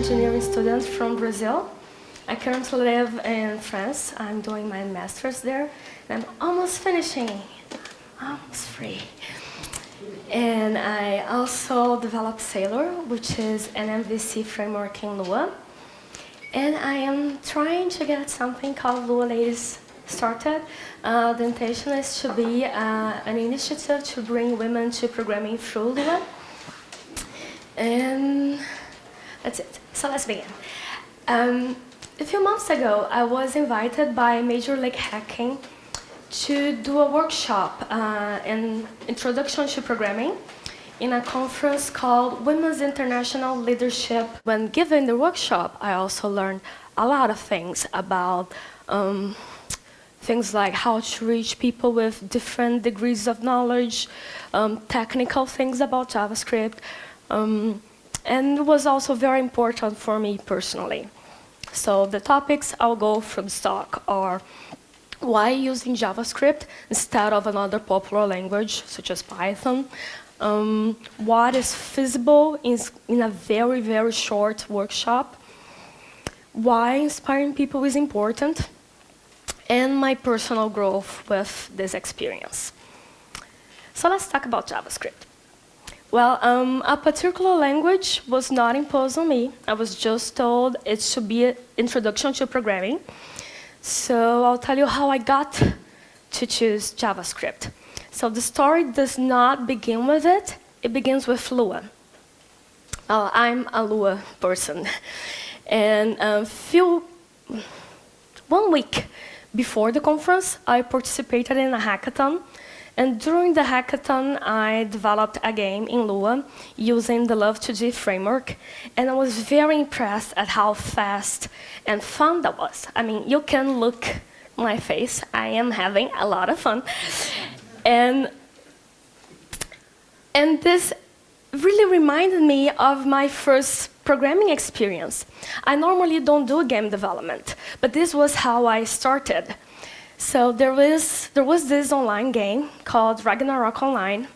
engineering student from Brazil. I currently live in France. I'm doing my master's there, and I'm almost finishing, almost free. And I also developed Sailor, which is an MVC framework in Lua. And I am trying to get something called Lua Ladies started. The intention is to be an initiative to bring women to programming through Lua. And that's it. So let's begin. A few months ago, I was invited by Major League Hacking to do a workshop in Introduction to Programming in a conference called Women's International Leadership. When given the workshop, I also learned a lot of things about things like how to reach people with different degrees of knowledge, technical things about JavaScript, and it was also very important for me personally. So the topics I'll go from stock are why using JavaScript instead of another popular language such as Python, what is feasible in a very, very short workshop, why inspiring people is important, and my personal growth with this experience. So let's talk about JavaScript. Well, a particular language was not imposed on me. I was just told it should be an introduction to programming. So I'll tell you how I got to choose JavaScript. So the story does not begin with it. It begins with Lua. I'm a Lua person. And 1 week before the conference, I participated in a hackathon. And during the hackathon, I developed a game in Lua using the Love2D framework. And I was very impressed at how fast and fun that was. I mean, you can look at my face. I am having a lot of fun. And this really reminded me of my first programming experience. I normally don't do game development, but this was how I started. So there was this online game called Ragnarok Online,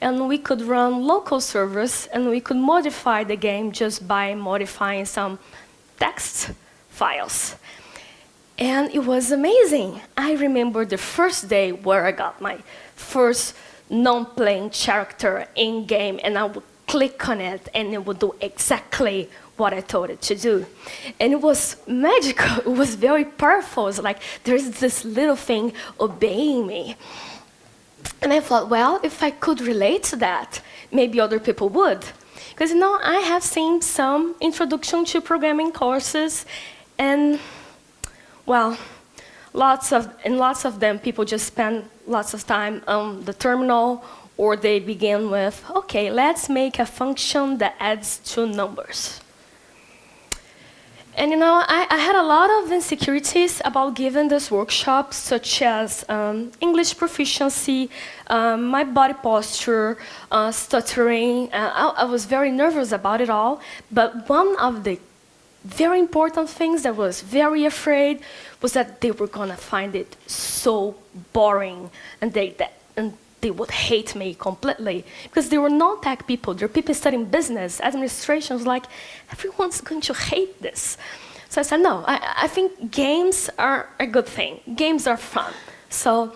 and we could run local servers, and we could modify the game just by modifying some text files. And it was amazing. I remember the first day where I got my first non-playing character in-game, and I would click on it, and it would do exactly what I told it to do. And it was magical. It was very powerful. It's like there's this little thing obeying me. And I thought, well, if I could relate to that, maybe other people would. Because, I have seen some introduction to programming courses, and, well, lots of them, people just spend lots of time on the terminal, or they begin with, okay, let's make a function that adds 2 numbers. And I had a lot of insecurities about giving this workshop, such as English proficiency, my body posture, stuttering. I was very nervous about it all. But one of the very important things that I was very afraid was that they were going to find it so boring, and they would hate me completely, because they were non-tech people. They're people studying business, administration. Was like, everyone's going to hate this. So I said, no, I think games are a good thing. Games are fun. So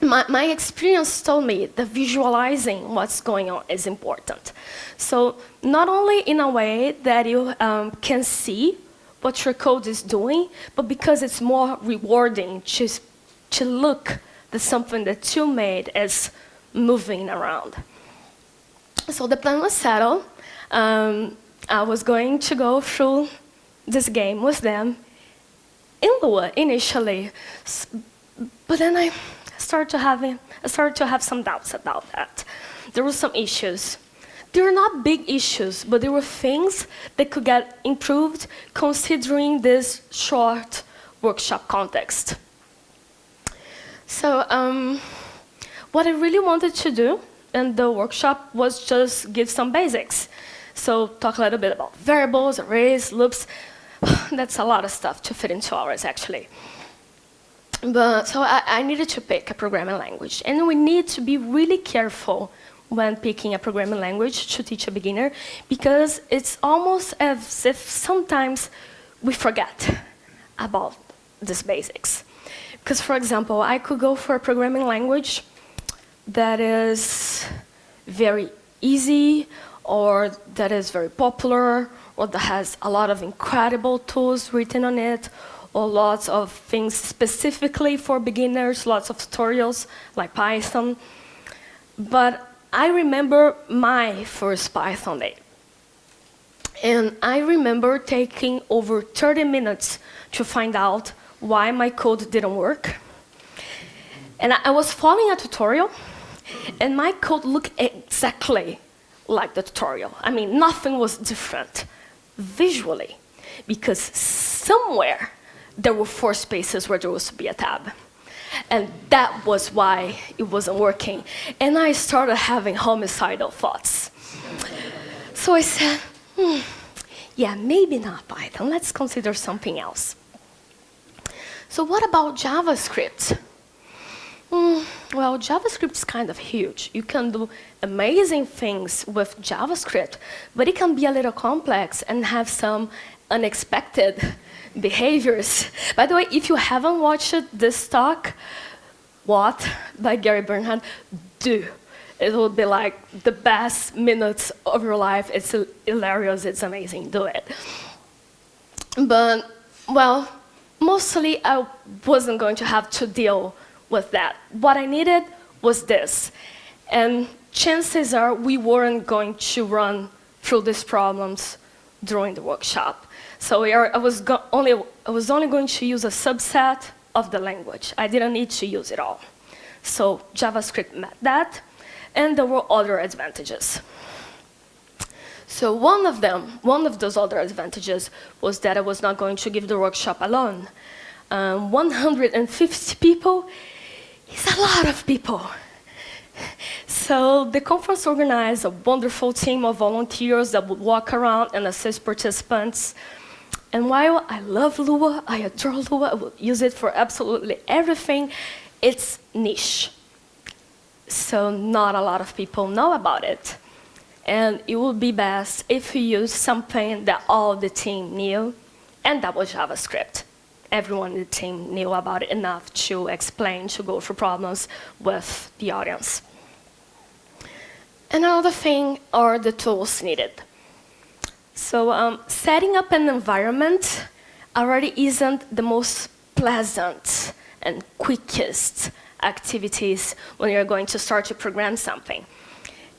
my experience told me that visualizing what's going on is important. So not only in a way that you can see what your code is doing, but because it's more rewarding to look that something that you made is moving around. So the plan was settled. I was going to go through this game with them in Lua initially, but then I started to have some doubts about that. There were some issues. They were not big issues, but there were things that could get improved considering this short workshop context. So what I really wanted to do in the workshop was just give some basics. So talk a little bit about variables, arrays, loops. That's a lot of stuff to fit in 2 hours, actually. But so I needed to pick a programming language. And we need to be really careful when picking a programming language to teach a beginner, because it's almost as if sometimes we forget about these basics. Because, for example, I could go for a programming language that is very easy, or that is very popular, or that has a lot of incredible tools written on it, or lots of things specifically for beginners, lots of tutorials like Python. But I remember my first Python day. And I remember taking over 30 minutes to find out why my code didn't work. And I was following a tutorial, and my code looked exactly like the tutorial. I mean, nothing was different visually, because somewhere there were 4 spaces where there was to be a tab. And that was why it wasn't working. And I started having homicidal thoughts. So I said, yeah, maybe not Python. Let's consider something else. So what about JavaScript? Well, JavaScript's kind of huge. You can do amazing things with JavaScript, but it can be a little complex and have some unexpected behaviors. By the way, if you haven't watched this talk, What? By Gary Bernhardt, do. It will be like the best minutes of your life. It's hilarious, it's amazing, do it. But, well, mostly I wasn't going to have to deal with that. What I needed was this. And chances are we weren't going to run through these problems during the workshop. So I was only going to use a subset of the language. I didn't need to use it all. So JavaScript met that, and there were other advantages. So one of those other advantages was that I was not going to give the workshop alone. 150 people is a lot of people. So the conference organized a wonderful team of volunteers that would walk around and assist participants. And while I love Lua, I adore Lua, I would use it for absolutely everything, it's niche. So not a lot of people know about it. And it would be best if you use something that all the team knew, and that was JavaScript. Everyone in the team knew about it enough to explain, to go through problems with the audience. Another thing are the tools needed. So setting up an environment already isn't the most pleasant and quickest activities when you're going to start to program something.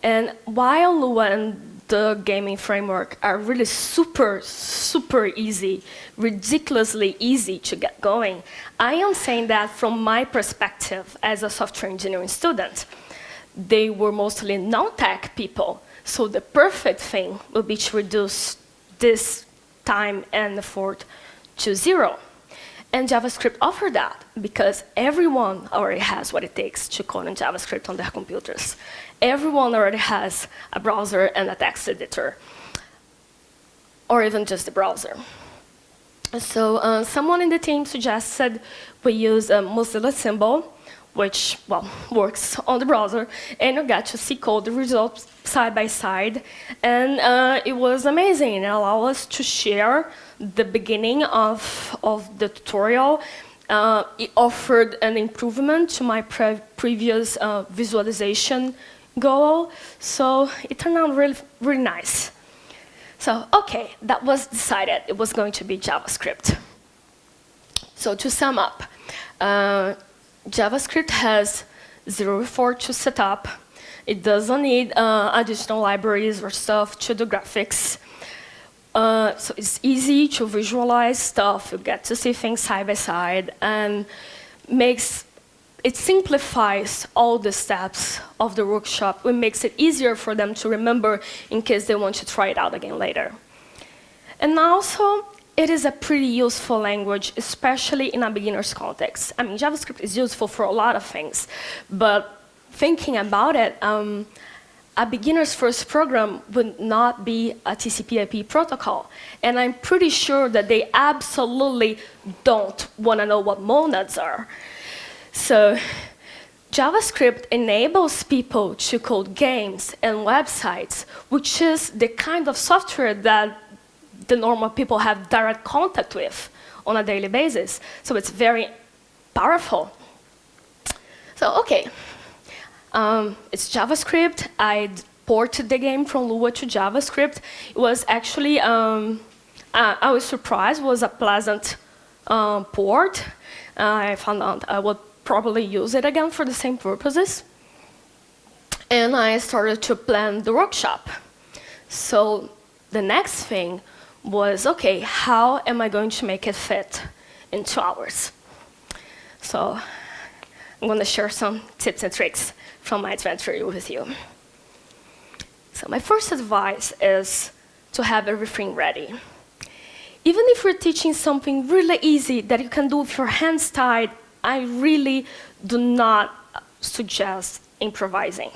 And while Lua and the gaming framework are really super, super easy, ridiculously easy to get going, I am saying that from my perspective as a software engineering student. They were mostly non-tech people, so the perfect thing would be to reduce this time and effort to 0. And JavaScript offered that, because everyone already has what it takes to code in JavaScript on their computers. Everyone already has a browser and a text editor, or even just the browser. So someone in the team suggested we use a Mozilla symbol, which, well, works on the browser, and you get to see code results side by side. And it was amazing. It allowed us to share the beginning of the tutorial. It offered an improvement to my previous visualization goal, so it turned out really, really nice. So, okay, that was decided. It was going to be JavaScript. So to sum up, JavaScript has 0 effort to set up. It doesn't need additional libraries or stuff to do graphics. So it's easy to visualize stuff. You get to see things side by side, and it simplifies all the steps of the workshop. It makes it easier for them to remember in case they want to try it out again later. And also, it is a pretty useful language, especially in a beginner's context. I mean, JavaScript is useful for a lot of things, but thinking about it, a beginner's first program would not be a TCP/IP protocol. And I'm pretty sure that they absolutely don't want to know what monads are. So JavaScript enables people to code games and websites, which is the kind of software that the normal people have direct contact with on a daily basis. So it's very powerful. So, okay, it's JavaScript. I ported the game from Lua to JavaScript. It was actually, I was surprised, it was a pleasant port. I found out I would probably use it again for the same purposes. And I started to plan the workshop. So the next thing was, okay, how am I going to make it fit in 2 hours? So I'm going to share some tips and tricks from my adventure with you. So my first advice is to have everything ready. Even if you're teaching something really easy that you can do with your hands tied, I really do not suggest improvising.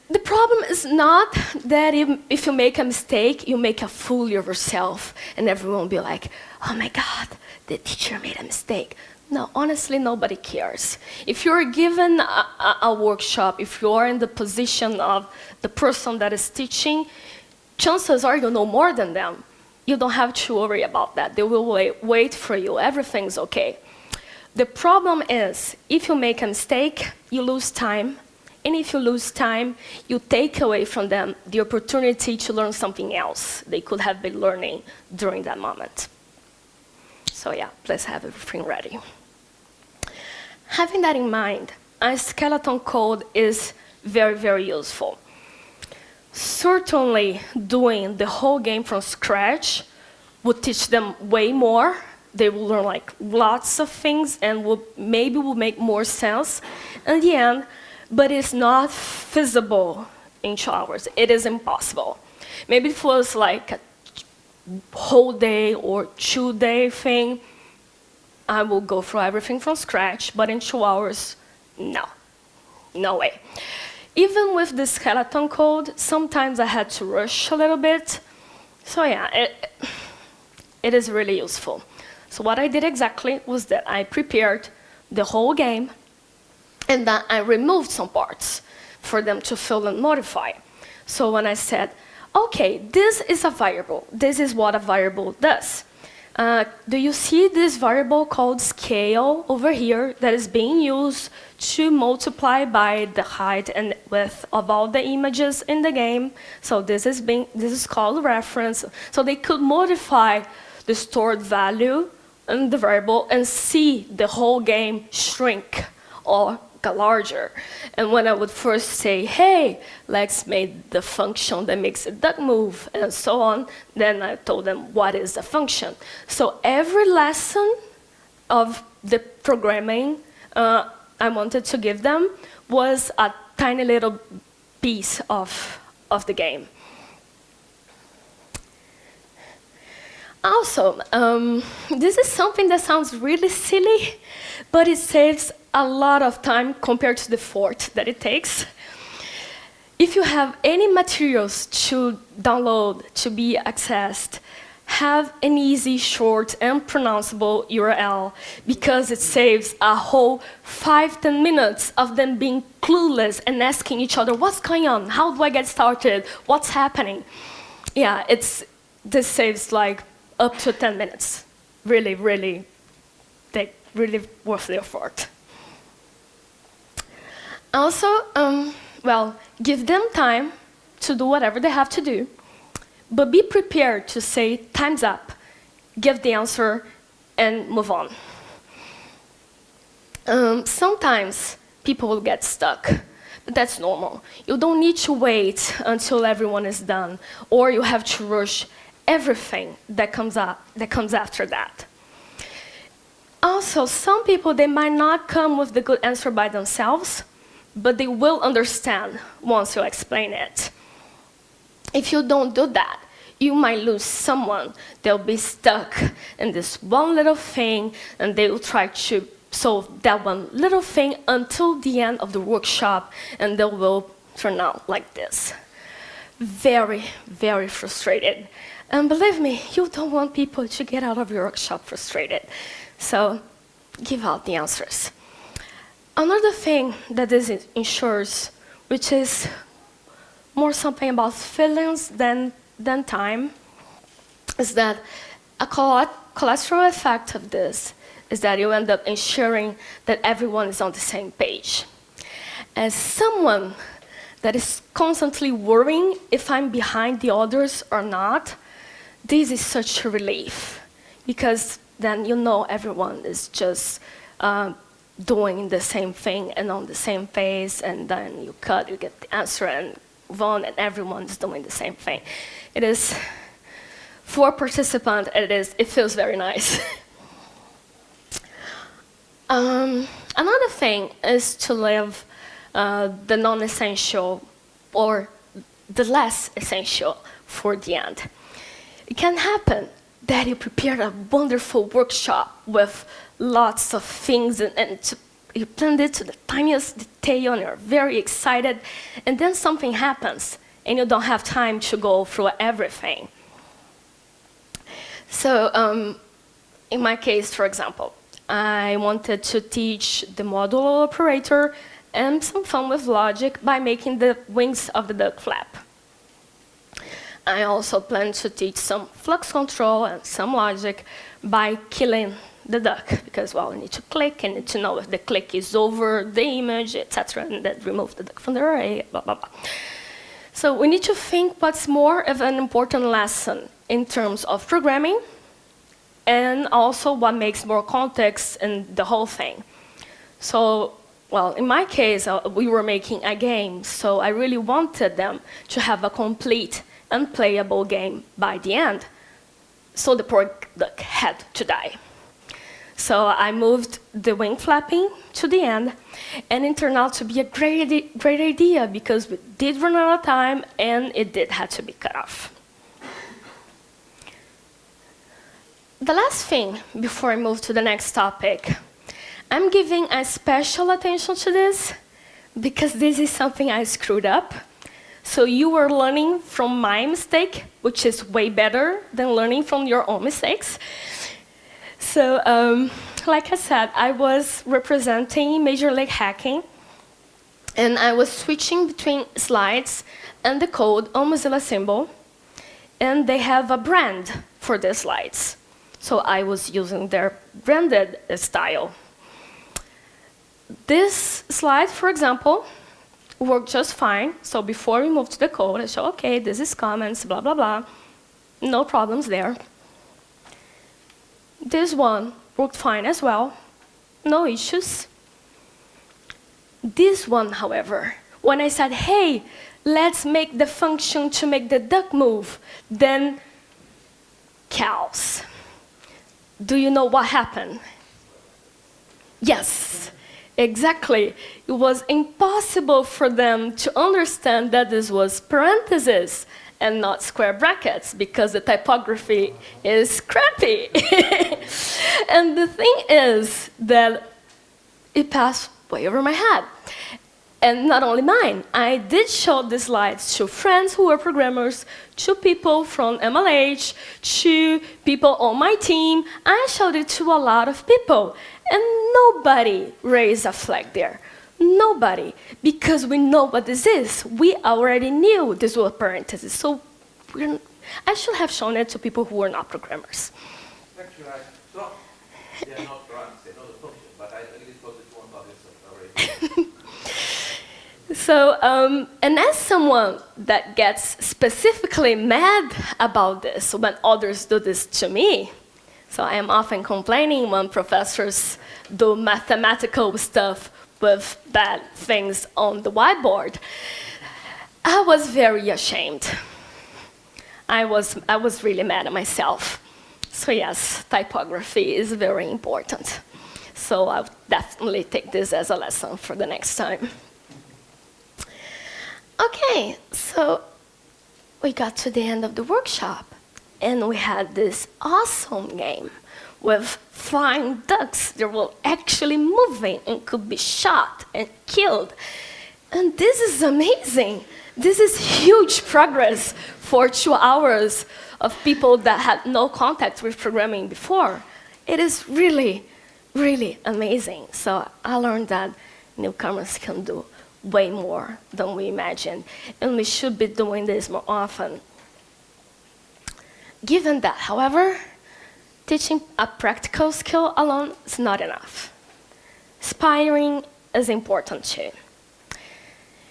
The problem is not that if you make a mistake, you make a fool of yourself, and everyone will be like, oh my God, the teacher made a mistake. No, honestly, nobody cares. If you're given a workshop, if you're in the position of the person that is teaching, chances are you know more than them. You don't have to worry about that. They will wait for you. Everything's okay. The problem is, if you make a mistake, you lose time. And if you lose time, you take away from them the opportunity to learn something else they could have been learning during that moment. So yeah, let's have everything ready. Having that in mind, a skeleton code is very, very useful. Certainly, doing the whole game from scratch would teach them way more. They will learn like lots of things and maybe will make more sense in the end, but it's not feasible in 2 hours. It is impossible. Maybe if it was like a whole day or 2-day thing, I will go through everything from scratch, but in 2 hours, no. No way. Even with the skeleton code, sometimes I had to rush a little bit. So yeah, it is really useful. So what I did exactly was that I prepared the whole game, and then I removed some parts for them to fill and modify. So when I said, okay, this is a variable. This is what a variable does. Do you see this variable called scale over here that is being used to multiply by the height and width of all the images in the game? So this is called reference. So they could modify the stored value in the variable and see the whole game shrink or get larger. And when I would first say, hey, let's make the function that makes the duck move, and so on, then I told them what is a function. So every lesson of the programming I wanted to give them was a tiny little piece of the game. Also, this is something that sounds really silly, but it saves a lot of time compared to the effort that it takes. If you have any materials to download, to be accessed, have an easy, short, and pronounceable URL, because it saves a whole 5-10 minutes of them being clueless and asking each other, what's going on? How do I get started? What's happening? Yeah, this saves like up to 10 minutes. Really, really worth the effort. Also, well, give them time to do whatever they have to do, but be prepared to say, time's up, give the answer, and move on. Sometimes people will get stuck, but that's normal. You don't need to wait until everyone is done, or you have to rush everything that comes after that. Also, some people, they might not come with the good answer by themselves, but they will understand once you explain it. If you don't do that, you might lose someone. They'll be stuck in this one little thing, and they will try to solve that one little thing until the end of the workshop, and they will turn out like this. Very, very frustrated. And believe me, you don't want people to get out of your workshop frustrated. So give out the answers. Another thing that this ensures, which is more something about feelings than time, is that a collateral effect of this is that you end up ensuring that everyone is on the same page. As someone that is constantly worrying if I'm behind the others or not, this is such a relief, because then you know everyone is just doing the same thing and on the same pace, and then you get the answer and move on, and everyone's doing the same thing. It is, for a participant, it feels very nice. Another thing is to leave the non-essential or the less essential for the end. It can happen that you prepared a wonderful workshop with lots of things and you planned it to the tiniest detail and you're very excited, and then something happens and you don't have time to go through everything. So in my case, for example, I wanted to teach the modular operator and some fun with logic by making the wings of the duck flap. I also plan to teach some flux control and some logic by killing the duck, because, well, you need to click, and need to know if the click is over the image, etc., and then remove the duck from the array, blah, blah, blah. So we need to think what's more of an important lesson in terms of programming, and also what makes more context in the whole thing. So, well, in my case, we were making a game, so I really wanted them to have a complete and playable game by the end. So the poor duck had to die. So I moved the wing flapping to the end, and it turned out to be a great idea, because we did run out of time and it did have to be cut off. The last thing before I move to the next topic, I'm giving a special attention to this because this is something I screwed up. So you are learning from my mistake, which is way better than learning from your own mistakes. So, like I said, I was representing Major League Hacking, and I was switching between slides and the code on Mozilla Symbol, and they have a brand for the slides. So I was using their branded style. This slide, for example, worked just fine. So before we moved to the code, I said, okay, this is comments, blah, blah, blah. No problems there. This one worked fine as well. No issues. This one, however, when I said, hey, let's make the function to make the duck move, then cows. Do you know what happened? Yes. Exactly. It was impossible for them to understand that this was parentheses and not square brackets, because the typography is crappy. And the thing is that it passed way over my head. And not only mine, I did show the slides to friends who were programmers, to people from MLH, to people on my team. I showed it to a lot of people. And nobody raised a flag there. Nobody. Because we know what this is. We already knew this was parentheses. So I should have shown it to people who were not programmers. Actually, I thought they are not runs, they know the function, but I really thought that you weren't already. So, and as someone that gets specifically mad about this when others do this to me, so I am often complaining when professors do mathematical stuff with bad things on the whiteboard, I was very ashamed. I was really mad at myself. So yes, typography is very important. So I'll definitely take this as a lesson for the next time. Okay, so we got to the end of the workshop, and we had this awesome game with flying ducks that were actually moving and could be shot and killed. And this is amazing. This is huge progress for 2 hours of people that had no contact with programming before. It is really, really amazing. So I learned that newcomers can do way more than we imagine, and we should be doing this more often. Given that, however, teaching a practical skill alone is not enough. Inspiring is important too.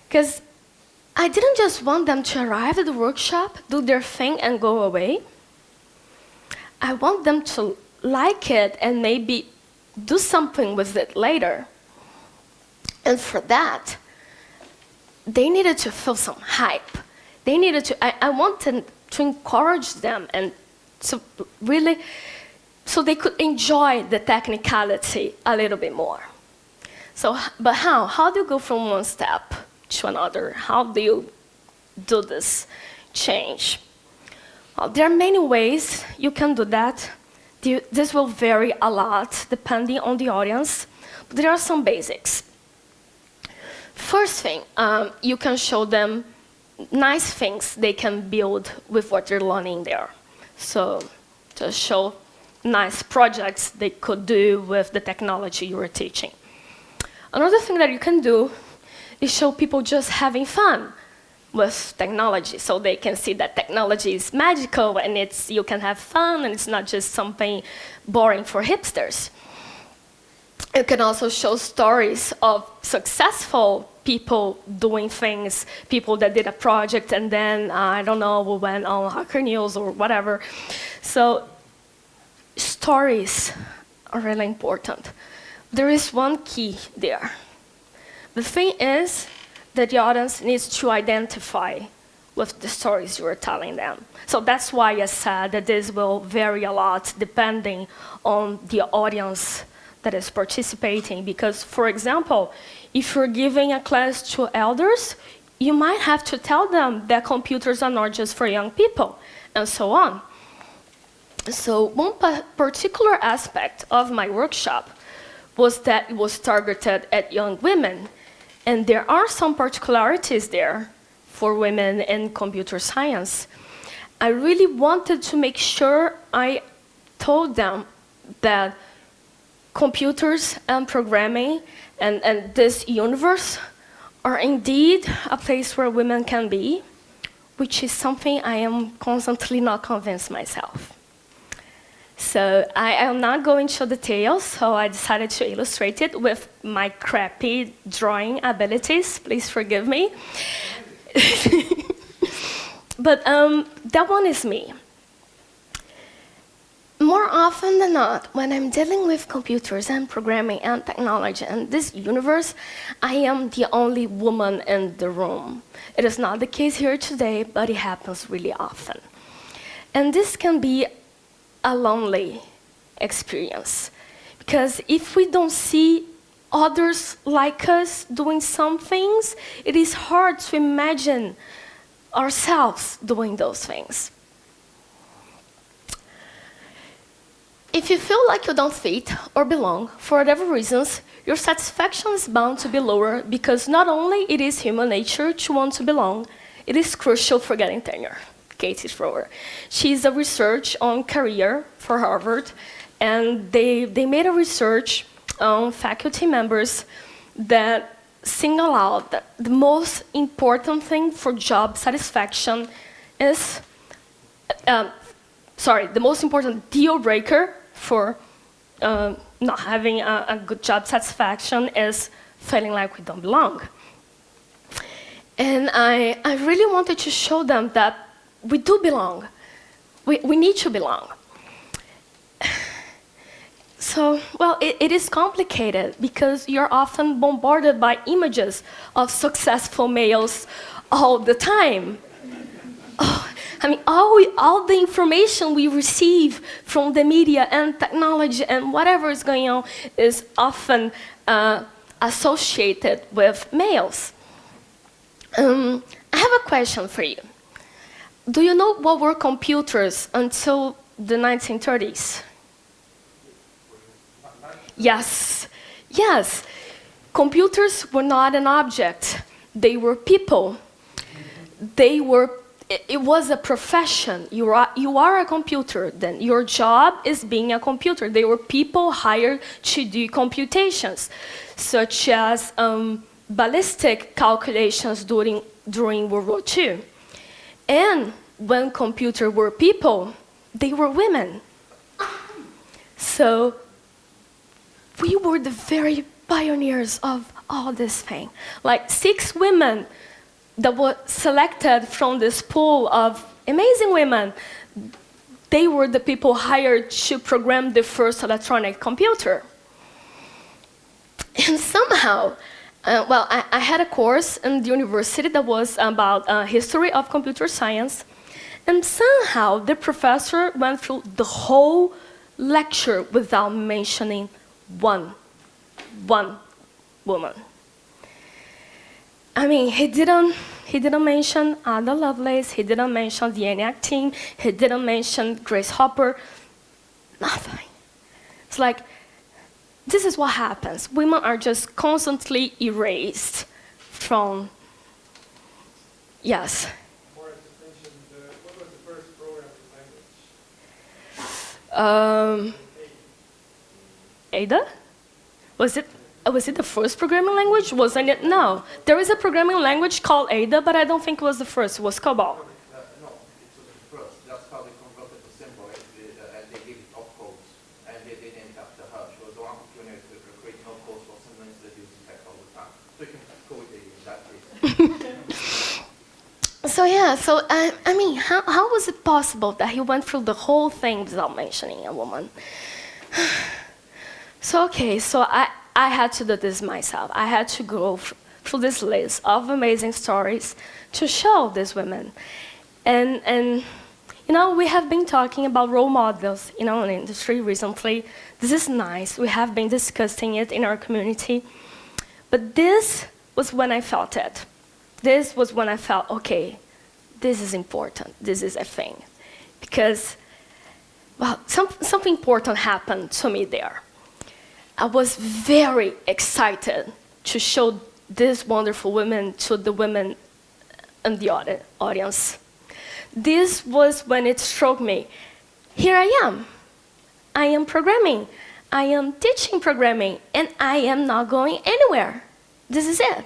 Because I didn't just want them to arrive at the workshop, do their thing, and go away. I want them to like it and maybe do something with it later. And for that, they needed to feel some hype. They needed to, I wanted to encourage them and to really, so they could enjoy the technicality a little bit more. So, but how? How do you go from one step to another? How do you do this change? Well, there are many ways you can do that. This will vary a lot depending on the audience, but there are some basics. First thing, you can show them nice things they can build with what they're learning there. So just show nice projects they could do with the technology you are teaching. Another thing that you can do is show people just having fun with technology, so they can see that technology is magical and you can have fun and it's not just something boring for hipsters. You can also show stories of successful people doing things, people that did a project and then, I don't know, we went on Hacker News or whatever. So stories are really important. There is one key there. The thing is that the audience needs to identify with the stories you are telling them. So that's why I said that this will vary a lot depending on the audience that is participating. Because, for example, if you're giving a class to elders, you might have to tell them that computers are not just for young people, and so on. So one particular aspect of my workshop was that it was targeted at young women. And there are some particularities there for women in computer science. I really wanted to make sure I told them that computers and programming and this universe are indeed a place where women can be, which is something I am constantly not convinced myself. So I am not going into details, so I decided to illustrate it with my crappy drawing abilities. Please forgive me. But that one is me. More often than not, when I'm dealing with computers and programming and technology and this universe, I am the only woman in the room. It is not the case here today, but it happens really often. And this can be a lonely experience, because if we don't see others like us doing some things, it is hard to imagine ourselves doing those things. If you feel like you don't fit or belong, for whatever reasons, your satisfaction is bound to be lower, because not only it is human nature to want to belong, it is crucial for getting tenure. Katie Schroer. She's a research on career for Harvard, and they made a research on faculty members that single out that the most important thing for job satisfaction is, the most important deal breaker for not having a good job satisfaction is feeling like we don't belong. And I really wanted to show them that we do belong. We need to belong. So, well, it is complicated because you're often bombarded by images of successful males all the time. Oh, I mean, all the information we receive from the media and technology and whatever is going on is often associated with males. I have a question for you. Do you know what were computers until the 1930s? Yes. Computers were not an object. They were people. They were it was a profession. You are a computer, then your job is being a computer. There were people hired to do computations, such as ballistic calculations during World War II. And when computers were people, they were women. So we were the very pioneers of all this thing. Like 6 women that were selected from this pool of amazing women. They were the people hired to program the first electronic computer. And somehow, I had a course in the university that was about history of computer science. And somehow the professor went through the whole lecture without mentioning one woman. I mean, he didn't mention Ada Lovelace, he didn't mention the ENIAC team, he didn't mention Grace Hopper, nothing. It's like, this is what happens. Women are just constantly erased from, yes. What was the first programming language? Ada? Was it the first programming language? Wasn't it? No. There is a programming language called Ada, but I don't think it was the first. It was COBOL. No, it was the first. That's how they converted to symbol, and they gave it opcodes, and they named after her. She was the one who pioneered to create opcodes for symbols that use text all the time. So you can go with it in that case. So yeah, I mean, how was it possible that he went through the whole thing without mentioning a woman? So I had to do this myself. I had to go through this list of amazing stories to show these women. And we have been talking about role models, in the industry recently. This is nice. We have been discussing it in our community. But this was when I felt it. This was when I felt, okay, this is important. This is a thing. Because, something important happened to me there. I was very excited to show these wonderful women to the women in the audience. This was when it struck me. Here I am. I am programming. I am teaching programming, and I am not going anywhere. This is it.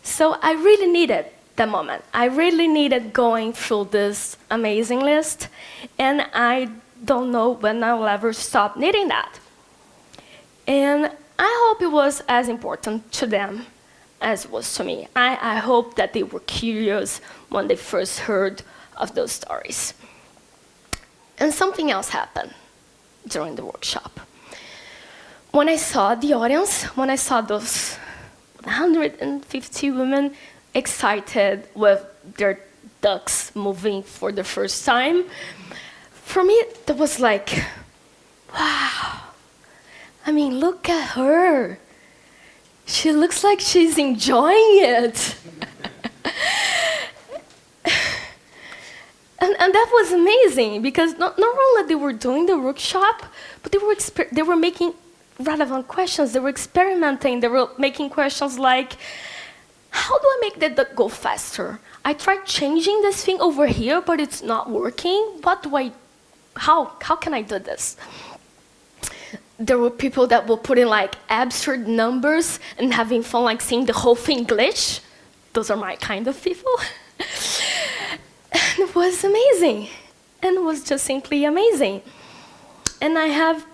So I really needed that moment. I really needed going through this amazing list, and I don't know when I will ever stop needing that. And I hope it was as important to them as it was to me. I hope that they were curious when they first heard of those stories. And something else happened during the workshop. When I saw the audience, when I saw those 150 women excited with their ducks moving for the first time, for me, that was like, wow. I mean, look at her. She looks like she's enjoying it. and that was amazing, because not only they were doing the workshop, but they were making relevant questions. They were experimenting. They were making questions like, how do I make the duck go faster? I tried changing this thing over here, but it's not working. How can I do this? There were people that were putting like absurd numbers and having fun, like seeing the whole thing glitch. Those are my kind of people. And it was amazing. And it was just simply amazing. And I have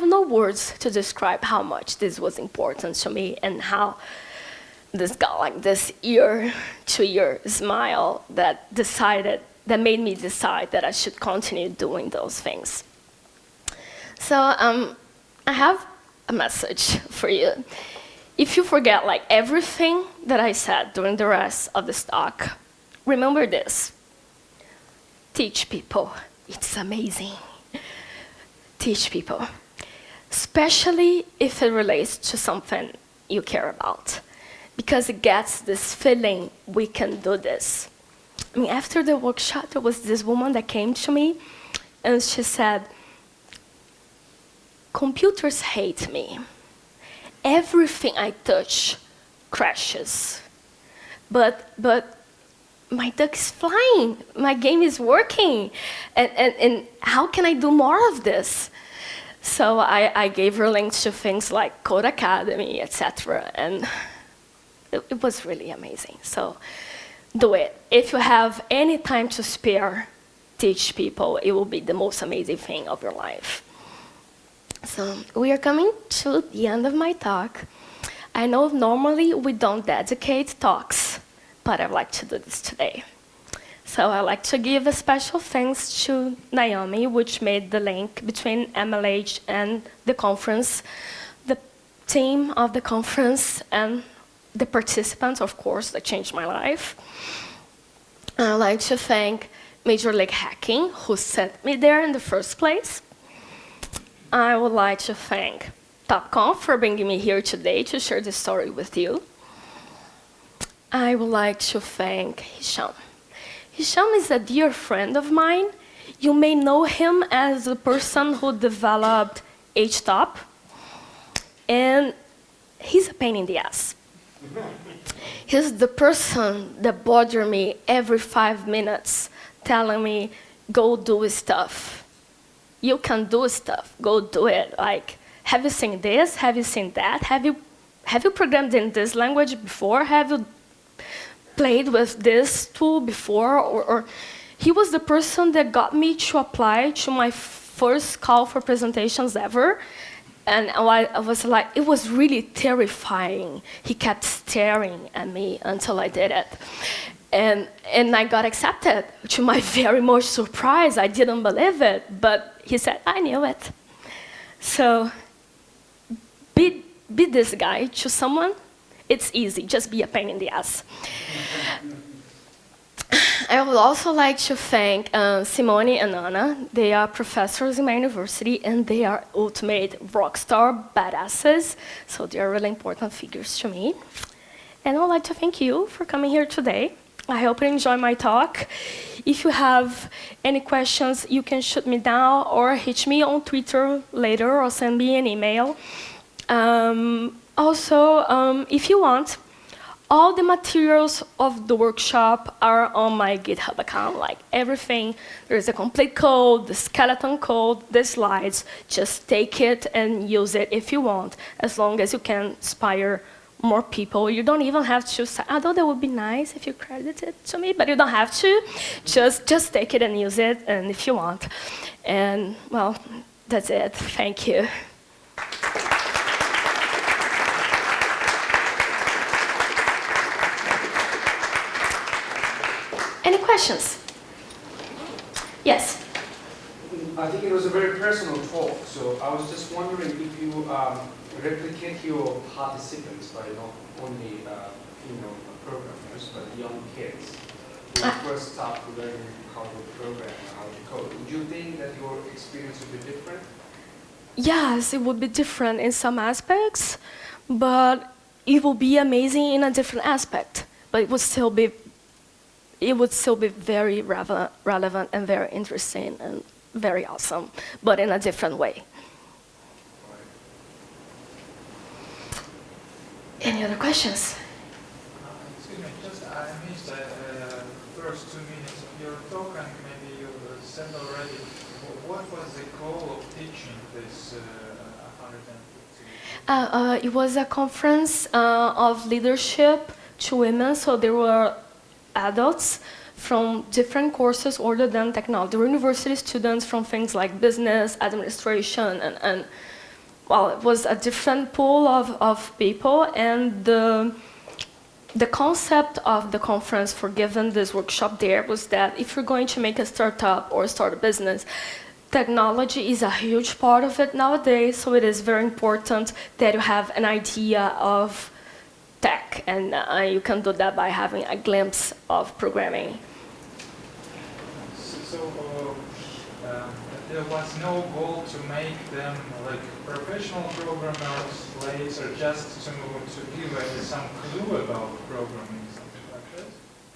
no words to describe how much this was important to me and how this got like this ear-to-ear smile that made me decide that I should continue doing those things. So I have a message for you. If you forget like everything that I said during the rest of this talk, remember this. Teach people. It's amazing. Teach people. Especially if it relates to something you care about. Because it gets this feeling, we can do this. I mean, after the workshop, there was this woman that came to me, and she said, computers hate me. Everything I touch crashes. But my duck is flying, my game is working, and how can I do more of this? So I gave her links to things like Code Academy, etc. And it was really amazing. So do it. If you have any time to spare, teach people. It will be the most amazing thing of your life. So we are coming to the end of my talk. I know normally we don't dedicate talks, but I'd like to do this today. So I'd like to give a special thanks to Naomi, which made the link between MLH and the conference, the team of the conference, and the participants, of course, that changed my life. I'd like to thank Major League Hacking, who sent me there in the first place. I would like to thank Topconf for bringing me here today to share this story with you. I would like to thank Hisham. Hisham is a dear friend of mine. You may know him as the person who developed HTOP, and he's a pain in the ass. He's the person that bothers me every 5 minutes, telling me, go do stuff. You can do stuff, go do it. Like, have you seen this? Have you seen that? Have you programmed in this language before? Have you played with this tool before? Or he was the person that got me to apply to my first call for presentations ever. And I was like, it was really terrifying. He kept staring at me until I did it. And I got accepted, to my very much surprise. I didn't believe it, but he said, I knew it. So be this guy to someone. It's easy, just be a pain in the ass. I would also like to thank Simone and Anna. They are professors in my university, and they are ultimate rock star badasses, so they are really important figures to me. And I would like to thank you for coming here today. I hope you enjoy my talk. If you have any questions, you can shoot me down or hit me on Twitter later or send me an email. If you want, all the materials of the workshop are on my GitHub account, like everything. There's a complete code, the skeleton code, the slides. Just take it and use it if you want, as long as you can inspire more people. You don't even have to say, although that would be nice if you credit it to me, but you don't have to. Just take it and use it, and if you want. And, well, that's it. Thank you. Any questions? Yes? I think it was a very personal talk, so I was just wondering if you replicate your participants by not only programmers, but young kids who first start learning how to program and how to code. Would you think that your experience would be different? Yes, it would be different in some aspects, but it will be amazing in a different aspect. But it would still be very relevant and very interesting and very awesome, but in a different way. Any other questions? Excuse me, I missed the first 2 minutes of your talk, and maybe you said already. What was the goal of teaching this 150? It was a conference of leadership to women, so there were adults from different courses other than technology. There were university students from things like business, administration, and well, it was a different pool of people, and the concept of the conference for giving this workshop there was that if you're going to make a startup or start a business, technology is a huge part of it nowadays, so it is very important that you have an idea of tech, and you can do that by having a glimpse of programming. There was no goal to make them like professional programmers, slaves, or just to give some clue about programming, something like that?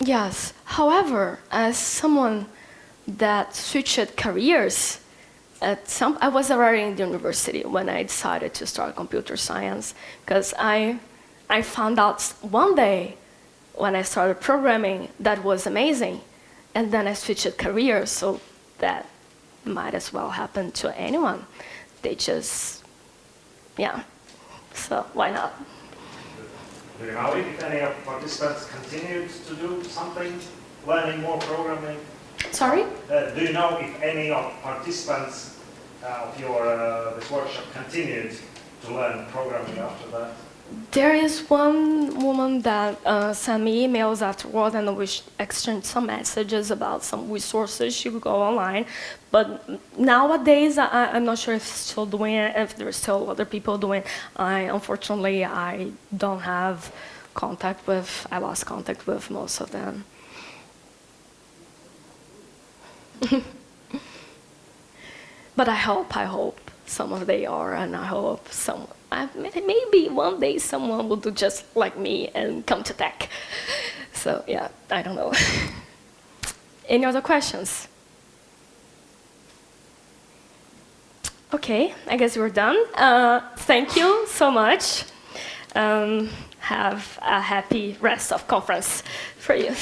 Yes. However, as someone that switched careers, I was already in the university when I decided to start computer science, because I found out one day when I started programming, that was amazing. And then I switched careers, so that might as well happen to anyone. They just, yeah, so why not? Do you know if any of participants continued to do something, learning more programming? Sorry? Do you know if any of participants of your this workshop continued to learn programming after that? There is one woman that sent me emails afterward, and we exchanged some messages about some resources she could go online. But nowadays, I'm not sure if she's still doing it, if there's still other people doing it. Unfortunately, I don't have contact with, I lost contact with most of them. But I hope some of they are, and I hope maybe one day someone will do just like me and come to tech. So yeah, I don't know. Any other questions? Okay, I guess we're done. Thank you so much. Have a happy rest of conference for you.